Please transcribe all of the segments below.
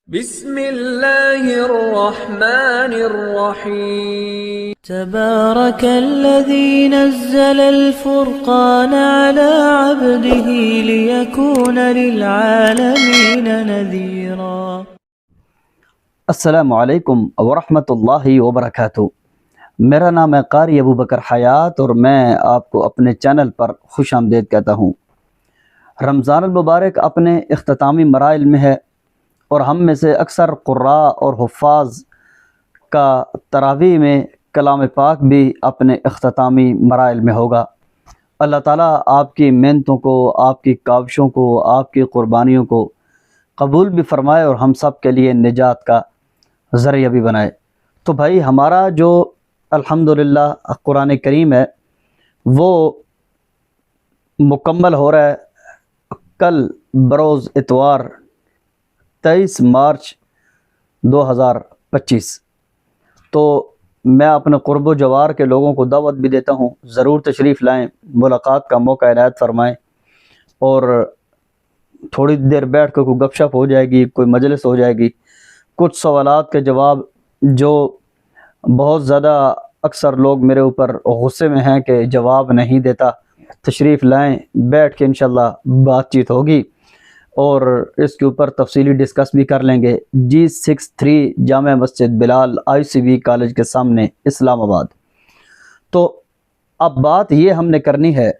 بسم اللہ الرحمن الرحیم تبارك الذي نزل الفرقان على عبده ليكون للعالمين نذيرا۔ السلام علیکم ورحمۃ اللہ وبرکاتہ۔ میرا نام ہے قاری ابو بکر حیات اور میں آپ کو اپنے چینل پر خوش آمدید کہتا ہوں۔ رمضان المبارک اپنے اختتامی مراحل میں ہے اور ہم میں سے اکثر قراء اور حفاظ کا تراویح میں کلام پاک بھی اپنے اختتامی مراحل میں ہوگا۔ اللہ تعالیٰ آپ کی محنتوں کو، آپ کی کاوشوں کو، آپ کی قربانیوں کو قبول بھی فرمائے اور ہم سب کے لیے نجات کا ذریعہ بھی بنائے۔ تو بھائی ہمارا جو الحمدللہ قرآن کریم ہے وہ مکمل ہو رہا ہے کل بروز اتوار 23 مارچ 2025۔ تو میں اپنے قرب و جوار کے لوگوں کو دعوت بھی دیتا ہوں، ضرور تشریف لائیں، ملاقات کا موقع عنایت فرمائیں اور تھوڑی دیر بیٹھ کے کوئی گپ شپ ہو جائے گی، کوئی مجلس ہو جائے گی، کچھ سوالات کے جواب جو بہت زیادہ اکثر لوگ میرے اوپر غصے میں ہیں کہ جواب نہیں دیتا، تشریف لائیں، بیٹھ کے انشاءاللہ بات چیت ہوگی اور اس کے اوپر تفصیلی ڈسکس بھی کر لیں گے۔ G63 جامع مسجد بلال ICB کالج کے سامنے اسلام آباد۔ تو اب بات یہ ہم نے کرنی ہے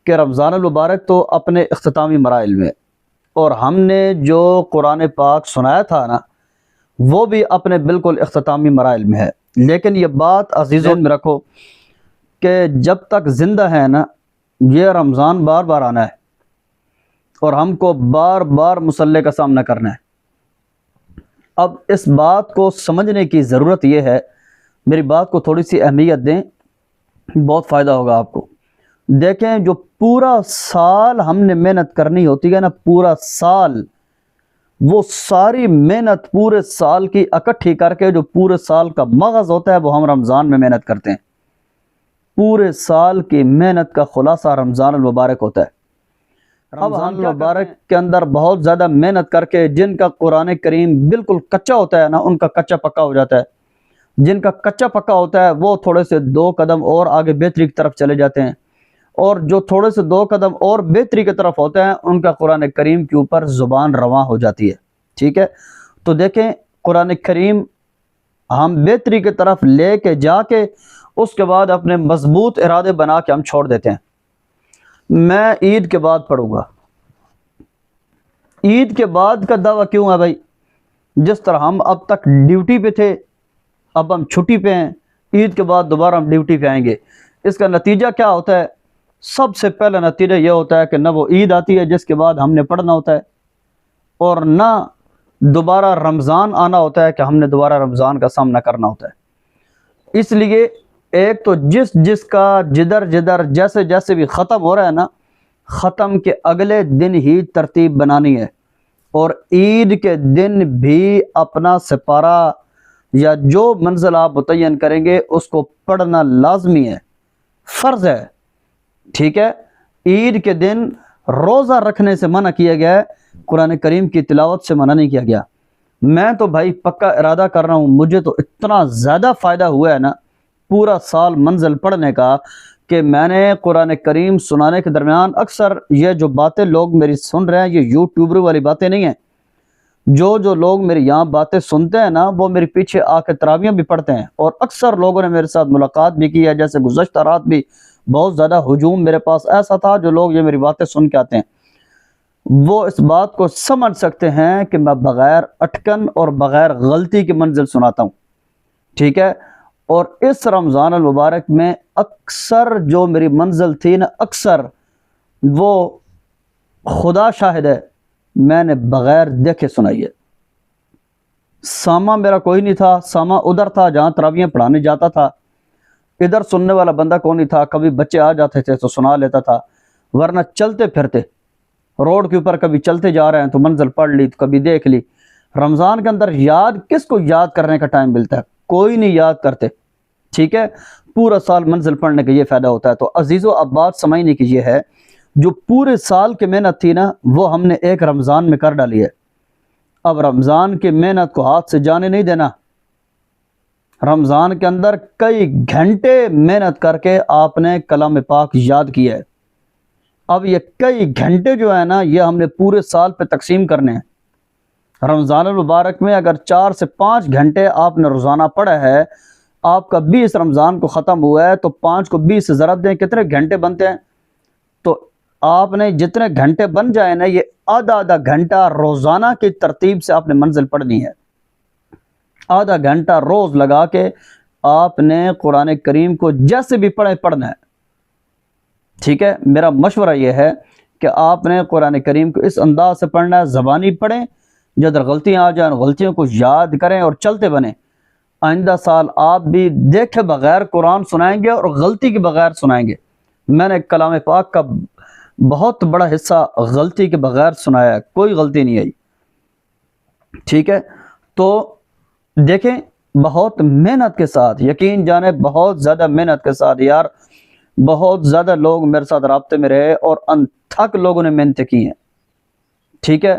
کہ رمضان المبارک تو اپنے اختتامی مراحل میں، اور ہم نے جو قرآن پاک سنایا تھا نا وہ بھی اپنے بالکل اختتامی مراحل میں ہے۔ لیکن یہ بات عزیزوں میں رکھو کہ جب تک زندہ ہے نا یہ رمضان بار بار آنا ہے اور ہم کو بار بار مسئلے کا سامنا کرنا ہے۔ اب اس بات کو سمجھنے کی ضرورت یہ ہے، میری بات کو تھوڑی سی اہمیت دیں، بہت فائدہ ہوگا آپ کو۔ دیکھیں جو پورا سال ہم نے محنت کرنی ہوتی ہے نا، پورا سال، وہ ساری محنت پورے سال کی اکٹھی کر کے جو پورے سال کا مغز ہوتا ہے وہ ہم رمضان میں محنت کرتے ہیں۔ پورے سال کی محنت کا خلاصہ رمضان المبارک ہوتا ہے۔ رمضان المبارک کے اندر بہت زیادہ محنت کر کے جن کا قرآن کریم بالکل کچا ہوتا ہے نا ان کا کچا پکا ہو جاتا ہے، جن کا کچا پکا ہوتا ہے وہ تھوڑے سے 2 قدم اور آگے بہتری کی طرف چلے جاتے ہیں، اور جو تھوڑے سے 2 قدم اور بہتری کی طرف ہوتے ہیں ان کا قرآن کریم کے اوپر زبان رواں ہو جاتی ہے۔ ٹھیک ہے، تو دیکھیں قرآن کریم ہم بہتری کی طرف لے کے جا کے اس کے بعد اپنے مضبوط ارادے بنا کے ہم چھوڑ دیتے ہیں۔ میں عید کے بعد پڑھوں گا۔ عید کے بعد کا دعویٰ کیوں ہے بھائی؟ جس طرح ہم اب تک ڈیوٹی پہ تھے، اب ہم چھٹی پہ ہیں، عید کے بعد دوبارہ ہم ڈیوٹی پہ آئیں گے۔ اس کا نتیجہ کیا ہوتا ہے؟ سب سے پہلا نتیجہ یہ ہوتا ہے کہ نہ وہ عید آتی ہے جس کے بعد ہم نے پڑھنا ہوتا ہے، اور نہ دوبارہ رمضان آنا ہوتا ہے کہ ہم نے دوبارہ رمضان کا سامنا کرنا ہوتا ہے۔ اس لیے ایک تو جس کا جدھر جیسے جیسے بھی ختم ہو رہا ہے نا، ختم کے اگلے دن ہی ترتیب بنانی ہے، اور عید کے دن بھی اپنا سپارہ یا جو منزل آپ متعین کریں گے اس کو پڑھنا لازمی ہے، فرض ہے۔ ٹھیک ہے، عید کے دن روزہ رکھنے سے منع کیا گیا ہے، قرآن کریم کی تلاوت سے منع نہیں کیا گیا۔ میں تو بھائی پکا ارادہ کر رہا ہوں، مجھے تو اتنا زیادہ فائدہ ہوا ہے نا پورا سال منزل پڑھنے کا کہ میں نے قرآن کریم سنانے کے درمیان اکثر یہ جو باتیں لوگ میری سن رہے ہیں یہ یوٹیوبر والی باتیں نہیں ہیں۔ جو لوگ میری یہاں باتیں سنتے ہیں نا وہ میرے پیچھے آ کے تراویح بھی پڑھتے ہیں، اور اکثر لوگوں نے میرے ساتھ ملاقات بھی کی ہے، جیسے گزشتہ رات بھی بہت زیادہ ہجوم میرے پاس ایسا تھا، جو لوگ یہ میری باتیں سن کے آتے ہیں وہ اس بات کو سمجھ سکتے ہیں کہ میں بغیر اٹکن اور بغیر غلطی کی منزل سناتا ہوں۔ ٹھیک ہے، اور اس رمضان المبارک میں اکثر جو میری منزل تھی نا، اکثر وہ خدا شاہد ہے میں نے بغیر دیکھے سنائی ہے۔ سامع میرا کوئی نہیں تھا، سامع ادھر تھا جہاں تراویح پڑھانے جاتا تھا، ادھر سننے والا بندہ کوئی نہیں تھا، کبھی بچے آ جاتے تھے تو سنا لیتا تھا، ورنہ چلتے پھرتے روڈ کے اوپر کبھی چلتے جا رہے ہیں تو منزل پڑھ لی تو کبھی دیکھ لی۔ رمضان کے اندر کس کو یاد کرنے کا ٹائم ملتا ہے؟ کوئی نہیں یاد کرتے۔ ٹھیک ہے، پورا سال منزل پڑھنے کا یہ فائدہ ہوتا ہے۔ تو عزیزو اب بات سمجھنے کی یہ ہے، جو پورے سال کی محنت تھی نا وہ ہم نے ایک رمضان میں کر ڈالی ہے۔ اب رمضان کی محنت کو ہاتھ سے جانے نہیں دینا. رمضان کے اندر کئی گھنٹے محنت کر کے آپ نے کلام پاک یاد کیا ہے. اب یہ کئی گھنٹے جو ہے نا یہ ہم نے پورے سال پہ تقسیم کرنے ہیں. رمضان المبارک میں اگر 4 سے 5 گھنٹے آپ نے روزانہ پڑھا ہے, آپ کا 20 رمضان کو ختم ہوا ہے, تو 5 کو 20 سے ضرب دیں کتنے گھنٹے بنتے ہیں. تو آپ نے جتنے گھنٹے بن جائیں نا یہ آدھا گھنٹہ روزانہ کی ترتیب سے آپ نے منزل پڑھنی ہے. آدھا گھنٹہ روز لگا کے آپ نے قرآن کریم کو جیسے بھی پڑھنا ہے. ٹھیک ہے, میرا مشورہ یہ ہے کہ آپ نے قرآن کریم کو اس انداز سے پڑھنا ہے, زبانی پڑھیں, جدھر غلطیاں آ جائیں غلطیوں کو یاد کریں اور چلتے بنیں. آئندہ سال آپ بھی دیکھے بغیر قرآن سنائیں گے اور غلطی کے بغیر سنائیں گے. میں نے کلام پاک کا بہت بڑا حصہ غلطی کے بغیر سنایا ہے, کوئی غلطی نہیں آئی. ٹھیک ہے, تو دیکھیں بہت محنت کے ساتھ, یقین جانے بہت زیادہ محنت کے ساتھ یار, بہت زیادہ لوگ میرے ساتھ رابطے میں رہے اور انتھک لوگوں نے محنتیں کی ہیں. ٹھیک ہے,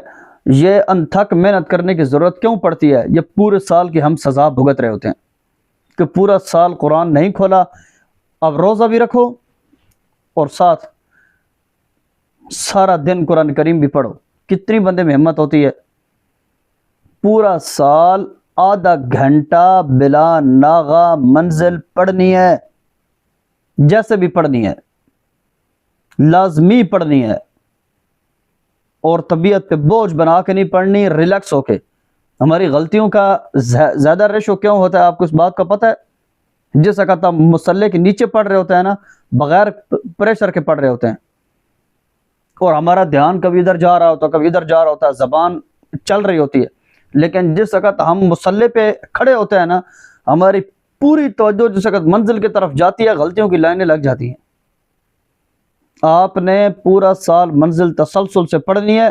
یہ انتھک محنت کرنے کی ضرورت کیوں پڑتی ہے؟ یہ پورے سال کی ہم سزا بھگت رہے ہوتے ہیں کہ پورا سال قرآن نہیں کھولا, اب روزہ بھی رکھو اور ساتھ سارا دن قرآن کریم بھی پڑھو. کتنی بندے میں ہمت ہوتی ہے؟ پورا سال آدھا گھنٹہ بلا ناغہ منزل پڑھنی ہے, جیسے بھی پڑھنی ہے, لازمی پڑھنی ہے, اور طبیعت پہ بوجھ بنا کے نہیں پڑھنی, ریلیکس ہو کے. ہماری غلطیوں کا زیادہ ریشو کیوں ہوتا ہے آپ کو اس بات کا پتہ ہے؟ جس وقت ہم مصلے کے نیچے پڑھ رہے ہوتے ہیں نا, بغیر پریشر کے پڑھ رہے ہوتے ہیں, اور ہمارا دھیان کبھی ادھر جا رہا ہوتا ہے کبھی ادھر جا رہا ہوتا ہے, زبان چل رہی ہوتی ہے. لیکن جس وقت ہم مصلے پہ کھڑے ہوتے ہیں نا, ہماری پوری توجہ جس وقت منزل کی طرف جاتی ہے, غلطیوں کی لائنیں لگ جاتی ہیں. آپ نے پورا سال منزل تسلسل سے پڑھنی ہے.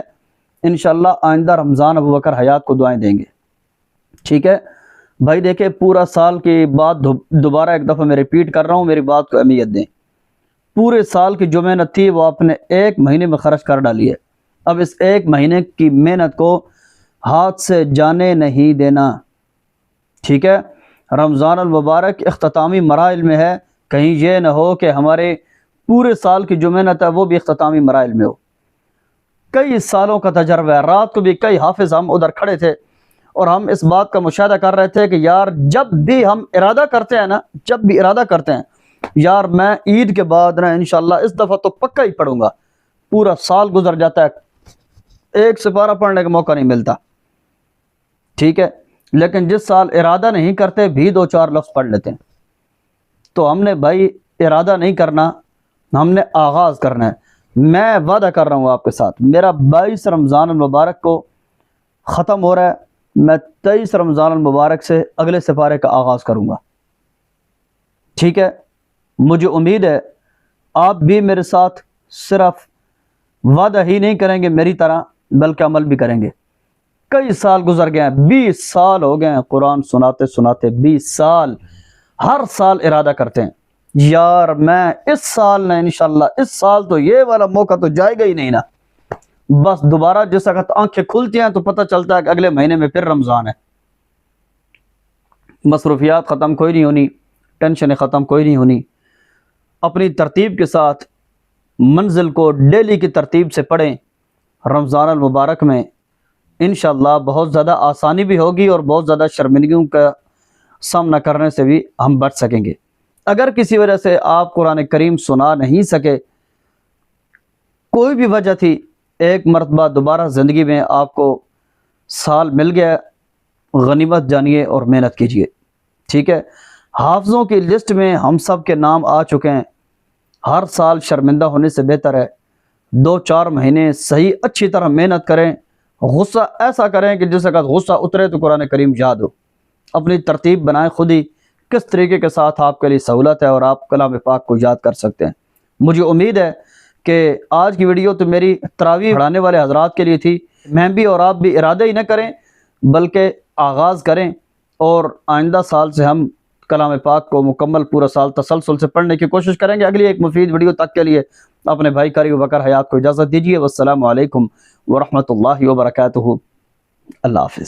انشاءاللہ آئندہ رمضان ابو بکر حیات کو دعائیں دیں گے. ٹھیک ہے بھائی, دیکھیں پورا سال کی بات دوبارہ ایک دفعہ میں ریپیٹ کر رہا ہوں, میری بات کو اہمیت دیں. پورے سال کی جو محنت تھی وہ آپ نے 1 مہینے میں خرچ کر ڈالی ہے. اب اس 1 مہینے کی محنت کو ہاتھ سے جانے نہیں دینا. ٹھیک ہے, رمضان المبارک اختتامی مراحل میں ہے, کہیں یہ نہ ہو کہ ہمارے پورے سال کی جو محنت ہے وہ بھی اختتامی مراحل میں ہو. کئی سالوں کا تجربہ ہے, رات کو بھی کئی حافظ ہم ادھر کھڑے تھے اور ہم اس بات کا مشاہدہ کر رہے تھے کہ یار جب بھی ہم ارادہ کرتے ہیں نا, جب بھی ارادہ کرتے ہیں یار میں عید کے بعد نا انشاءاللہ اس دفعہ تو پکا ہی پڑھوں گا, پورا سال گزر جاتا ہے, ایک سپارہ پڑھنے کا موقع نہیں ملتا. ٹھیک ہے, لیکن جس سال ارادہ نہیں کرتے بھی 2-4 لفظ پڑھ لیتے ہیں. تو ہم نے بھائی ارادہ نہیں کرنا, ہم نے آغاز کرنا ہے. میں وعدہ کر رہا ہوں آپ کے ساتھ, میرا 22 رمضان المبارک کو ختم ہو رہا ہے, میں 23 رمضان المبارک سے اگلے سپارے کا آغاز کروں گا. ٹھیک ہے, مجھے امید ہے آپ بھی میرے ساتھ صرف وعدہ ہی نہیں کریں گے میری طرح, بلکہ عمل بھی کریں گے. کئی سال گزر گئے ہیں, 20 سال ہو گئے ہیں قرآن سناتے سناتے, 20 سال. ہر سال ارادہ کرتے ہیں یار میں اس سال نہ انشاءاللہ, اس سال تو یہ والا موقع تو جائے گا ہی نہیں نا. بس دوبارہ جس وقت آنکھیں کھلتی ہیں تو پتہ چلتا ہے کہ اگلے مہینے میں پھر رمضان ہے. مصروفیات ختم کوئی نہیں ہونی, ٹینشنیں ختم کوئی نہیں ہونی. اپنی ترتیب کے ساتھ منزل کو ڈیلی کی ترتیب سے پڑھیں. رمضان المبارک میں انشاءاللہ بہت زیادہ آسانی بھی ہوگی اور بہت زیادہ شرمندگیوں کا سامنا کرنے سے بھی ہم بچ سکیں گے. اگر کسی وجہ سے آپ قرآن کریم سنا نہیں سکے, کوئی بھی وجہ تھی, ایک مرتبہ دوبارہ زندگی میں آپ کو سال مل گیا, غنیمت جانیے اور محنت کیجیے. ٹھیک ہے, حافظوں کی لسٹ میں ہم سب کے نام آ چکے ہیں. ہر سال شرمندہ ہونے سے بہتر ہے 2-4 مہینے صحیح اچھی طرح محنت کریں. غصہ ایسا کریں کہ جس وقت غصہ اترے تو قرآن کریم یاد ہو. اپنی ترتیب بنائیں خود ہی, کس طریقے کے ساتھ آپ کے لیے سہولت ہے اور آپ کلام پاک کو یاد کر سکتے ہیں. مجھے امید ہے کہ آج کی ویڈیو تو میری تراویح پڑھانے والے حضرات کے لیے تھی. میں بھی اور آپ بھی ارادہ ہی نہ کریں بلکہ آغاز کریں, اور آئندہ سال سے ہم کلام پاک کو مکمل پورا سال تسلسل سے پڑھنے کی کوشش کریں گے. اگلی ایک مفید ویڈیو تک کے لیے اپنے بھائی قاری ابو بکر حیات کو اجازت دیجیے. والسلام علیکم ورحمۃ اللہ وبرکاتہ. اللہ حافظ.